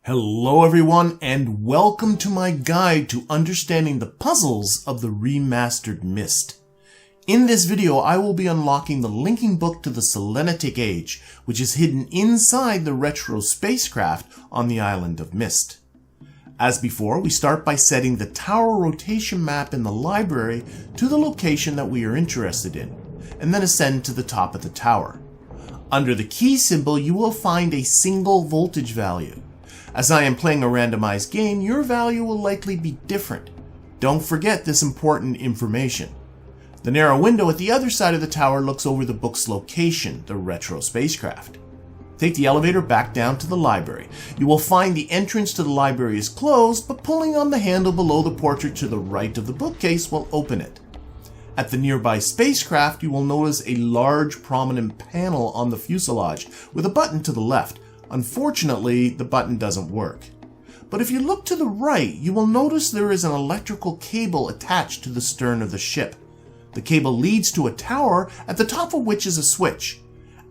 Hello everyone, and welcome to my guide to understanding the puzzles of the remastered Myst. In this video, I will be unlocking the linking book to the Selenitic Age, which is hidden inside the retro spacecraft on the island of Myst. As before, we start by setting the tower rotation map in the library to the location that we are interested in, and then ascend to the top of the tower. Under the key symbol, you will find a single voltage value. As I am playing a randomized game, your value will likely be different. Don't forget this important information. The narrow window at the other side of the tower looks over the book's location, the retro spacecraft. Take the elevator back down to the library. You will find the entrance to the library is closed, but pulling on the handle below the portrait to the right of the bookcase will open it. At the nearby spacecraft, you will notice a large prominent panel on the fuselage with a button to the left. Unfortunately, the button doesn't work. But if you look to the right, you will notice there is an electrical cable attached to the stern of the ship. The cable leads to a tower, at the top of which is a switch.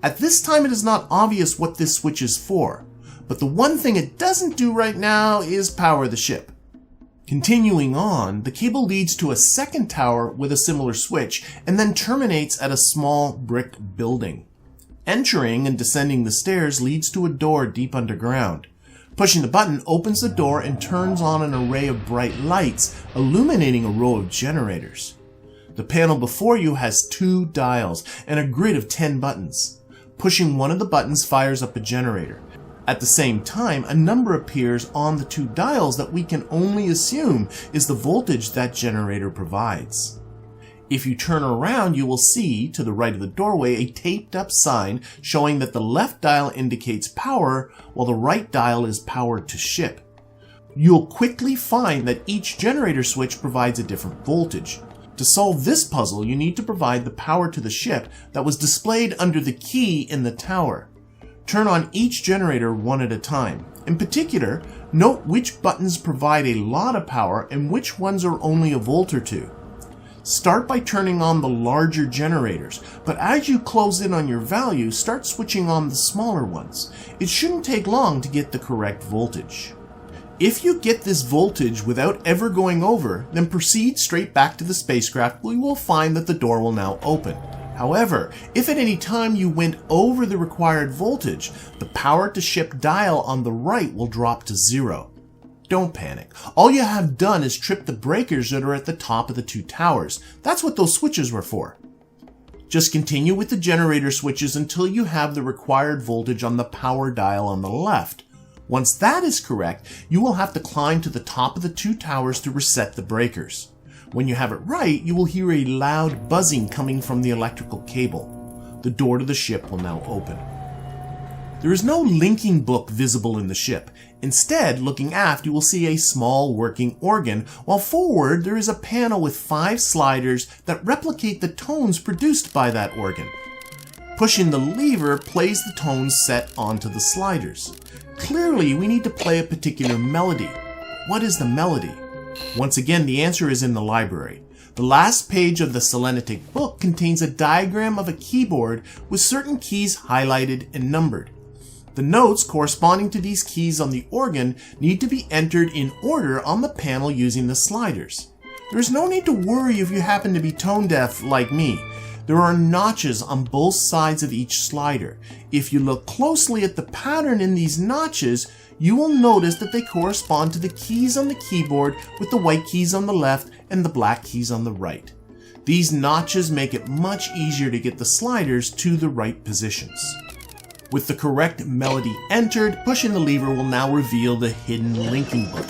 At this time, it is not obvious what this switch is for, but the one thing it doesn't do right now is power the ship. Continuing on, the cable leads to a second tower with a similar switch, and then terminates at a small brick building. Entering and descending the stairs leads to a door deep underground. Pushing the button opens the door and turns on an array of bright lights, illuminating a row of generators. The panel before you has 2 dials and a grid of 10 buttons. Pushing one of the buttons fires up a generator. At the same time, a number appears on the 2 dials that we can only assume is the voltage that generator provides. If you turn around, you will see, to the right of the doorway, a taped up sign showing that the left dial indicates power, while the right dial is powered to ship. You'll quickly find that each generator switch provides a different voltage. To solve this puzzle, you need to provide the power to the ship that was displayed under the key in the tower. Turn on each generator one at a time. In particular, note which buttons provide a lot of power and which ones are only a volt or two. Start by turning on the larger generators, but as you close in on your value, start switching on the smaller ones. It shouldn't take long to get the correct voltage. If you get this voltage without ever going over, then proceed straight back to the spacecraft where you will find that the door will now open. However, if at any time you went over the required voltage, the power to ship dial on the right will drop to 0. Don't panic. All you have done is trip the breakers that are at the top of the 2 towers. That's what those switches were for. Just continue with the generator switches until you have the required voltage on the power dial on the left. Once that is correct, you will have to climb to the top of the 2 towers to reset the breakers. When you have it right, you will hear a loud buzzing coming from the electrical cable. The door to the ship will now open. There is no linking book visible in the ship. Instead, looking aft, you will see a small working organ, while forward there is a panel with 5 sliders that replicate the tones produced by that organ. Pushing the lever plays the tones set onto the sliders. Clearly, we need to play a particular melody. What is the melody? Once again, the answer is in the library. The last page of the Selenitic book contains a diagram of a keyboard with certain keys highlighted and numbered. The notes corresponding to these keys on the organ need to be entered in order on the panel using the sliders. There is no need to worry if you happen to be tone deaf like me. There are notches on both sides of each slider. If you look closely at the pattern in these notches, you will notice that they correspond to the keys on the keyboard, with the white keys on the left and the black keys on the right. These notches make it much easier to get the sliders to the right positions. With the correct melody entered, pushing the lever will now reveal the hidden linking book.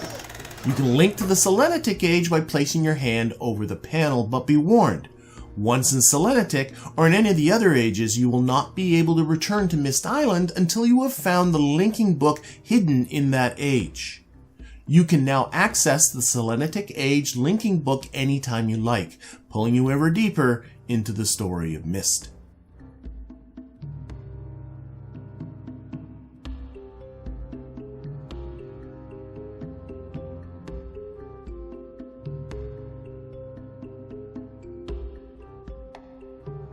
You can link to the Selenitic Age by placing your hand over the panel, but be warned, once in Selenitic or in any of the other ages, you will not be able to return to Myst Island until you have found the linking book hidden in that age. You can now access the Selenitic Age linking book anytime you like, pulling you ever deeper into the story of Myst.